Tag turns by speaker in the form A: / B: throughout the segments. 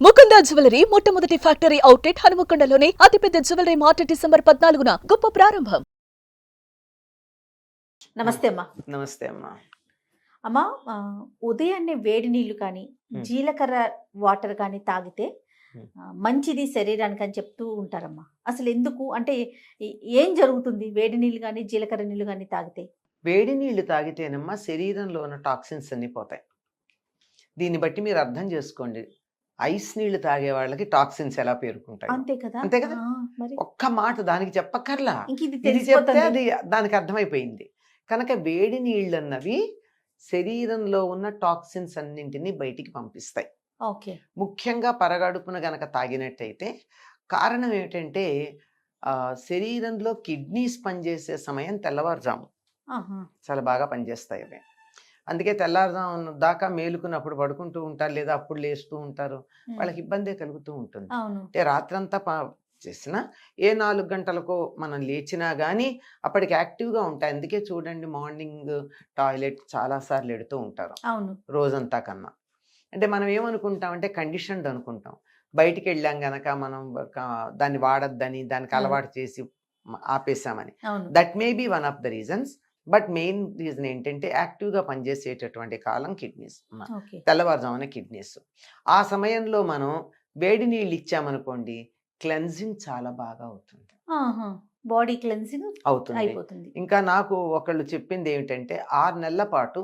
A: Mukunda jewellery మొట్టమొదటి factory outlet హనుమకొండలోనే అతిపెద్ద jewellery mart December 14న గొప్ప ప్రారంభం.
B: నమస్తే అమ్మా.
C: నమస్తే అమ్మా.
B: అమ్మా, ఉదయాన్నే వేడి నీళ్లు కానీ జీలకర్ర వాటర్ కానీ తాగితే మంచిది శరీరానికి అని చెప్తూ ఉంటారమ్మా. అసలు ఎందుకు అంటే ఏం జరుగుతుంది వేడి నీళ్ళు కానీ జీలకర్ర నీళ్ళు కానీ తాగితే?
C: వేడి నీళ్లు తాగితేనమ్మా శరీరంలో ఉన్న టాక్సిన్స్ అన్ని పోతాయి. దీన్ని బట్టి మీరు అర్థం చేసుకోండి, ఐస్ నీళ్లు తాగే వాళ్ళకి టాక్సిన్స్ ఎలా పేరుకుంటాయి.
B: అంతే కదా,
C: అంతే కదా.
B: మరి
C: ఒక్క మాట దానికి చెప్పక్కర్లా,
B: ఇంక ఇది
C: ఇది చెప్తే
B: తెలిసిపోతుంది.
C: అది దానికి అర్థమైపోయింది. కనుక వేడి నీళ్ళు అన్నవి శరీరంలో ఉన్న టాక్సిన్స్ అన్నింటినీ బయటికి పంపిస్తాయి.
B: ఓకే.
C: ముఖ్యంగా పరగడుపున గనక తాగినట్టయితే కారణం ఏమిటంటే శరీరంలో కిడ్నీస్ పనిచేసే సమయం తెల్లవారుజాము
B: ఆహా.
C: చాలా బాగా పనిచేస్తాయి అవి. అందుకే తెల్లారుజాము దాకా మేలుకున్నప్పుడు పడుకుంటూ ఉంటారు, లేదా అప్పుడు లేస్తూ ఉంటారు, వాళ్ళకి ఇబ్బందే కలుగుతూ ఉంటుంది.
B: అవును.
C: అంటే రాత్రంతా చేసినా ఏ 4 గంటలకు మనం లేచినా కానీ అప్పటికి యాక్టివ్గా ఉంటాయి. అందుకే చూడండి, మార్నింగ్ టాయిలెట్ చాలాసార్లు ఎడుతూ ఉంటారు
B: అవును.
C: రోజంతా కన్నా. అంటే మనం ఏమనుకుంటామంటే కండిషన్డ్ అనుకుంటాం. బయటికి వెళ్ళాం గనక మనం దాన్ని వాడద్దని, దానికి అలవాటు చేసి ఆపేసామని.
B: అవును.
C: That may be one of the reasons. But main reason ఏంటంటే యాక్టివ్గా పనిచేసేటటువంటి కాలం కిడ్నీస్,
B: ఓకే.
C: తెల్లవారుజామున కిడ్నీస్. ఆ సమయంలో మనం వేడి నీళ్ళు ఇచ్చామనుకోండి, క్లెన్జింగ్ చాలా బాగా అవుతుంది,
B: బాడీ క్లెన్సింగ్
C: అవుతుంది.
B: అయిపోతుంది.
C: ఇంకా నాకు ఒకళ్ళు చెప్పింది ఏమిటంటే 6 నెలల పాటు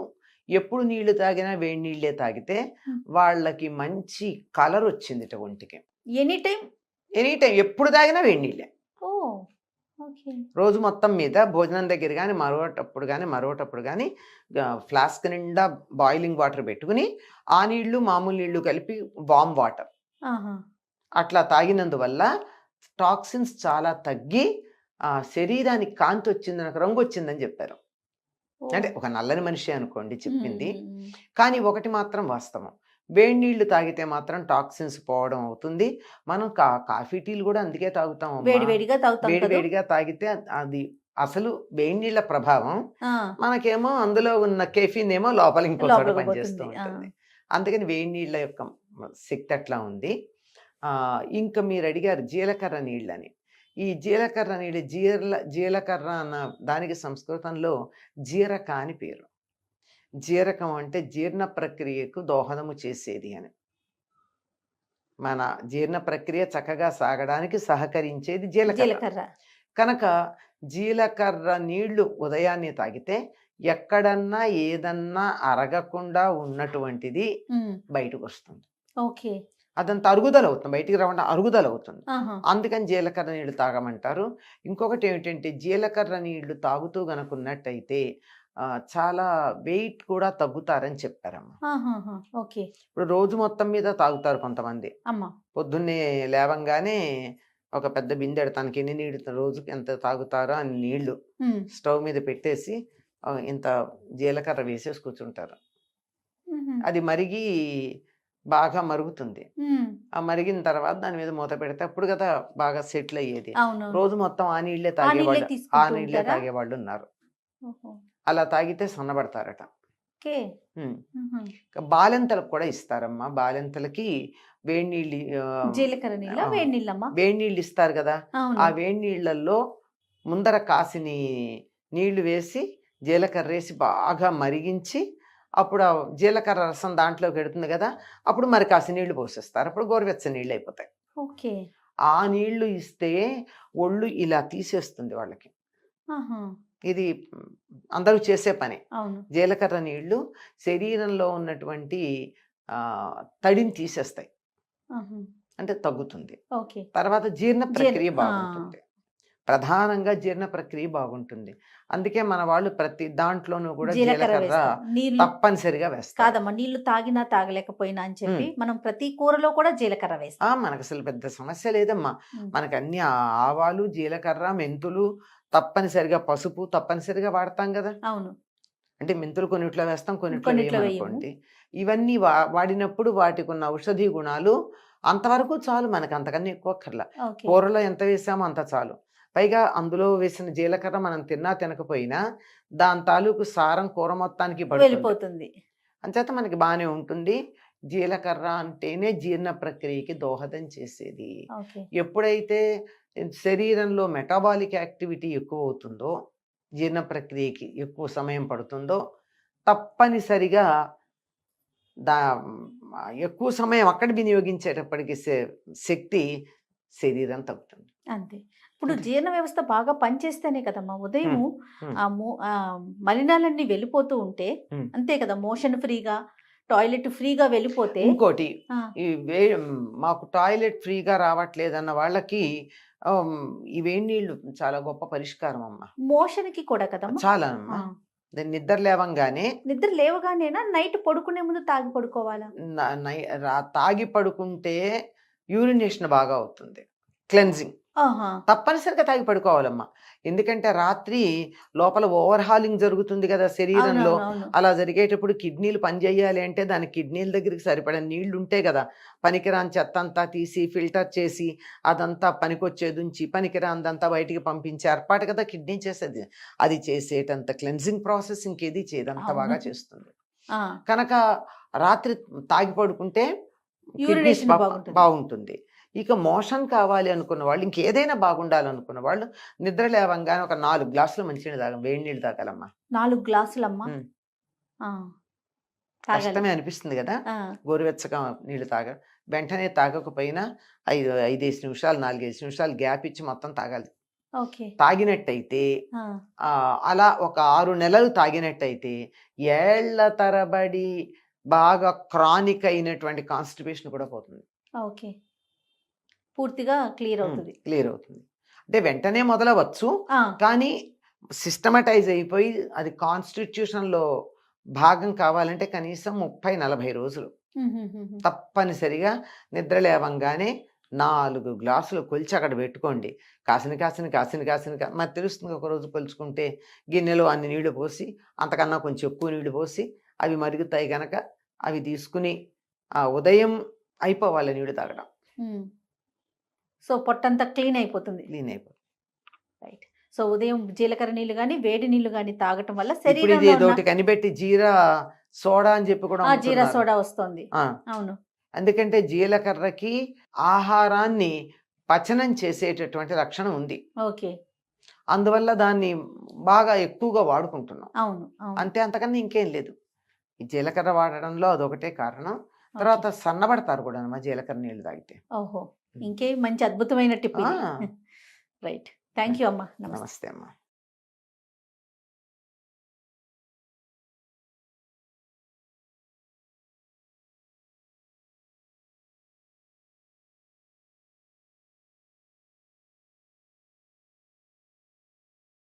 C: ఎప్పుడు నీళ్లు తాగినా వేడి నీళ్ళే తాగితే వాళ్ళకి మంచి కలర్ వచ్చింది ఒంటికి.
B: ఎనీ టైం
C: ఎనీ టైం ఎప్పుడు తాగినా వేడి నీళ్ళే.
B: ఓ ఓకే.
C: రోజు మొత్తం మీద భోజనం దగ్గర కానీ మరోటప్పుడు కానీ ఫ్లాస్క్ నిండా బాయిలింగ్ వాటర్ పెట్టుకుని ఆ నీళ్లు మామూలు నీళ్లు కలిపి వామ్ వాటర్
B: ఆహా.
C: అట్లా తాగినందువల్ల టాక్సిన్స్ చాలా తగ్గి శరీరానికి కాంతి వచ్చింది, నాకు రంగు వచ్చిందని చెప్పారు.
B: ఓ.
C: అంటే ఒక నల్లని మనిషి అనుకోండి చెప్పింది.
B: మ్మ్.
C: కానీ ఒకటి మాత్రం వాస్తవం, వేడి నీళ్లు తాగితే మాత్రం టాక్సిన్స్ పోవడం అవుతుంది. మనం కాఫీ టీలు కూడా అందుకే తాగుతాం.
B: వేడివేడిగా తాగుతాం కదా.
C: వేడివేడిగా తాగితే అది అసలు వేడి నీళ్ళ ప్రభావం
B: ఆ,
C: మనకేమో అందులో ఉన్న కెఫీన్ ఏమో లోపల ఇంకో చోట
B: లోపలికి
C: పనిచేస్తూ
B: పోతుంది.
C: ఉంటుంది. అందుకని వేడి నీళ్ళ యొక్క శక్తి అట్లా ఉంది. ఇంకా మీరు అడిగారు జీలకర్ర నీళ్ళని. ఈ జీలకర్ర నీళ్ళు జీలకర్ర అన్న దానికి సంస్కృతంలో జీరక అని పేరు. జీరకం అంటే జీర్ణ ప్రక్రియకు దోహదము చేసేది అని. మన జీర్ణ ప్రక్రియ చక్కగా సాగడానికి సహకరించేది జీలకర్ర.
B: జీలకర్ర.
C: కనుక జీలకర్ర నీళ్లు ఉదయాన్నే తాగితే ఎక్కడన్నా ఏదన్నా అరగకుండా ఉన్నటువంటిది బయటకు వస్తుంది.
B: ఓకే.
C: అదంతా అరుగుదల అవుతుంది, బయటికి రావడం అరుగుదల అవుతుంది.
B: ఆహా.
C: అందుకని జీలకర్ర నీళ్లు తాగమంటారు. ఇంకొకటి ఏమిటంటే జీలకర్ర నీళ్లు తాగుతూ గనుకున్నట్టయితే చాలా వెయిట్ కూడా తగ్గుతారని చెప్పారమ్మా.
B: ఆహాహా. ఓకే.
C: ఇప్పుడు రోజు మొత్తం మీద తాగుతారు కొంతమంది.
B: అమ్మా.
C: పొద్దున్నే లేవంగానే ఒక పెద్ద బిందెడు తనకి ఎన్ని నీళ్ళు రోజుకి ఎంత తాగుతారో అన్ని నీళ్లు స్టవ్ మీద పెట్టేసి ఇంత జీలకర్ర వేసేసి కూర్చుంటారు. అది మరిగి బాగా మరుగుతుంది. ఆ మరిగిన తర్వాత దాని మీద మూత పెడితే అప్పుడు కదా బాగా సెటిల్ అయ్యేది.
B: అవును.
C: రోజు మొత్తం ఆ నీళ్లే తాగేవాళ్ళు ఉన్నారు. అలా తాగితే సన్నబడతారట.
B: ఓకే.
C: బాలెంతలకు కూడా ఇస్తారమ్మా. బాలెంతలకి వేడి నీళ్ళు,
B: జీలకర్ర నీళ్ళ వేడి నీళ్ళమ్మా.
C: వేడి నీళ్ళు ఇస్తారు కదా,
B: అవును.
C: ఆ వేడి నీళ్ళల్లో ముందర కాసిని నీళ్లు వేసి జీలకర్ర వేసి బాగా మరిగించి అప్పుడు ఆ జీలకర్ర రసం దాంట్లోకి పెడుతుంది కదా, అప్పుడు మరి కాసి నీళ్లు పోసేస్తారు. అప్పుడు గోరువెచ్చని నీళ్ళు అయిపోతాయి.
B: ఓకే.
C: ఆ నీళ్లు ఇస్తే ఒళ్ళు ఇలా తీసేస్తుంది వాళ్ళకి.
B: ఆహా.
C: ఇది అందరూ చేసే పని.
B: అవును.
C: జీలకర్ర నీళ్లు శరీరంలో ఉన్నటువంటి తడిని తీసేస్తాయి,
B: ఆహా.
C: అంటే తగ్గుతుంది.
B: ఓకే.
C: తర్వాత జీర్ణ ప్రక్రియ బాగుంటుంది. ప్రధానంగా జీర్ణ ప్రక్రియ బాగుంటుంది. అందుకే మన వాళ్ళు ప్రతి దాంట్లోనూ కూడా జీలకర్ర
B: నీళ్ళు
C: తప్పనిసరిగా వేస్తారు.
B: కాదమ్మా, నీళ్లు తాగినా తాగలేకపోయినా అని చెప్పి మనం ప్రతి కూరలో కూడా జీలకర్ర వేస్తాం.
C: మనకు అసలు పెద్ద సమస్య లేదమ్మా. మనకు అన్ని ఆవాలు, జీలకర్ర, మెంతులు తప్పనిసరిగా, పసుపు తప్పనిసరిగా వాడతాం కదా.
B: అవును.
C: అంటే మెంతులు కొన్నిట్లో వేస్తాం, కొన్నిట్లో
B: కొన్నిట్లో
C: వేయమనుకోండి. ఇవన్నీ వాడినప్పుడు వాటికి ఉన్న ఔషధీ గుణాలు అంతవరకు చాలు, మనకు అంతకన్నా ఎక్కువ అక్కర్లా.
B: ఓకే.
C: కూరలో ఎంత వేసామో అంత చాలు. పైగా అందులో వేసిన జీలకర్ర మనం తిన్నా తినకపోయినా దాని తాలూకు సారం కూర మొత్తానికి పడుతుంది.
B: వెళ్ళిపోతుంది.
C: అంచేత మనకి బాగానే ఉంటుంది. జీలకర్ర అంటేనే జీర్ణ ప్రక్రియకి దోహదం చేసేది.
B: ఓకే.
C: ఎప్పుడైతే శరీరంలో మెటబాలిక్ యాక్టివిటీ ఎక్కువ అవుతుందో, జీర్ణ ప్రక్రియకి ఎక్కువ సమయం పడుతుందో, తప్పనిసరిగా దా ఎక్కువ సమయం అక్కడ వినియోగించేటప్పటికి శక్తి శరీరం తగ్గుతుంది.
B: అంతే. ఇప్పుడు
C: అంతే.
B: జీర్ణ వ్యవస్థ బాగా పనిచేస్తేనే కదమ్మా ఉదయము
C: హ్మ్.
B: మలినాలన్నీ వెళ్ళిపోతూ ఉంటే
C: హ్మ్.
B: అంతే కదా, మోషన్ ఫ్రీగా, టాయిలెట్ ఫ్రీగా వెళ్ళిపోతే
C: ఇంకోటి
B: ఆ,
C: ఈ మాకు టాయిలెట్ ఫ్రీగా రావట్లేదన్న వాళ్ళకి ఆమ్, ఈ వేడి నీళ్ళు చాలా గొప్ప పరిష్కారం అమ్మా.
B: మోషన్కి కూడా కదమ్మా.
C: చాలా
B: ఆ,
C: అమ్మా. నిద్ర లేవంగానే
B: నిద్ర లేవగానేనా నైట్ పడుకునే ముందు తాగి పడుకోవాలా?
C: తాగి పడుకుంటే యూరినేషన్ బాగా అవుతుంది, క్లెన్జింగ్.
B: ఆహా.
C: తప్పనిసరిగా తాగి పడుకోవాలమ్మా. ఎందుకంటే రాత్రి లోపల ఓవర్ హాలింగ్ జరుగుతుంది కదా శరీరంలో.
B: అవునవును.
C: అలా జరిగేటప్పుడు కిడ్నీలు పనిచేయాలి అంటే దాని కిడ్నీల దగ్గరికి సరిపడా నీళ్లు ఉంటే కదా. పనికిరాని చెత్త అంతా తీసి ఫిల్టర్ చేసి అదంతా పనికొచ్చేది ఉంచి పనికిరాందంతా బయటికి పంపించే ఏర్పాటు కదా కిడ్నీ చేసేది. అది చేసేటంత క్లెన్జింగ్ ప్రాసెస్ ఇంకేది చేయదంత బాగా
B: అవును.
C: చేస్తుంది.
B: ఆ,
C: కనుక రాత్రి తాగి పడుకుంటే కిడ్నీస్
B: యూరినేషన్ బాగుంటుంది.
C: బాగుంటుంది. ఇక మోషన్ కావాలి అనుకున్న వాళ్ళు, ఇంకేదైనా బాగుండాలనుకున్న వాళ్ళు నిద్ర లేవంగానే ఒక 4 గ్లాసులు మంచినీళ్ళు వేడి నీళ్ళు తాగాలమ్మా.
B: 4 గ్లాసులమ్మా.
C: ఉమ్.
B: ఆ, తాగాలి.
C: కష్టమే అనిపిస్తుంది కదా,
B: ఆ,
C: గోరువెచ్చగా నీళ్ళు వెంటనే తాగకపోయినా 5 నిమిషాలు 4 నిమిషాలు గ్యాప్ ఇచ్చి మొత్తం తాగాలి.
B: ఓకే.
C: తాగినట్టయితే
B: ఆ,
C: అలా ఒక 6 నెలలు తాగినట్టయితే ఏళ్ల తరబడి బాగా క్రానిక్ అయినటువంటి కాన్స్టిపేషన్ కూడా పోతుంది,
B: ఓకే. పూర్తిగా క్లియర్ అవుతుంది.
C: క్లియర్ అవుతుంది. అంటే వెంటనే మొదలవచ్చు,
B: ఆ,
C: కానీ సిస్టమటైజ్ అయిపోయి అది కాన్స్టిట్యూషన్లో భాగం కావాలంటే కనీసం 30-40 రోజులు తప్పనిసరిగా. నిద్ర లేవంగానే 4 గ్లాసులు కొలిచి అక్కడ పెట్టుకోండి. మరి తెలుస్తుంది, ఒకరోజు కొలుచుకుంటే గిన్నెలో అన్ని నీళ్లు పోసి అంతకన్నా కొంచెం ఎక్కువ నీళ్లు పోసి అవి మరుగుతాయి గనక అవి తీసుకుని ఉదయం అయిపోవాలి నీళ్లు తాగడం,
B: సో పొట్టంతా క్లీన్ అయిపోతుంది.
C: క్లీన్ అయిపోతుంది.
B: రైట్. సో ఉదయం జీలకర్ర నీళ్ళు కానీ వేడి నీళ్ళు కానీ తాగటం వల్ల
C: ఇప్పుడు ఇది
B: శరీరంలో
C: ఏదోటి కనిపెట్టి జీరా సోడా అని చెప్పి కూడా
B: జీరా
C: అమ్ముతున్నారు.
B: సోడా వస్తుంది.
C: ఆ,
B: అవును.
C: ఎందుకంటే జీలకర్రకి ఆహారాన్ని పచనం చేసేటటువంటి లక్షణం ఉంది,
B: ఓకే.
C: అందువల్ల దాన్ని బాగా ఎక్కువగా వాడుకుంటున్నాం.
B: అవును. అవును.
C: అంతే, అంతకన్నా ఇంకేం లేదు. ఈ జీలకర్ర వాడడంలో అదొకటే కారణం.
B: ఓకే.
C: తర్వాత సన్నబడతారు కూడా అమ్మా జీలకర్ర నీళ్ళు తాగితే.
B: ఓహో, ఇంకే మంచి అద్భుతమైన టిప్ ఇది.
C: ఆ.
B: రైట్. థ్యాంక్ యూ అమ్మా. నమస్తే.
C: నమస్తే అమ్మా.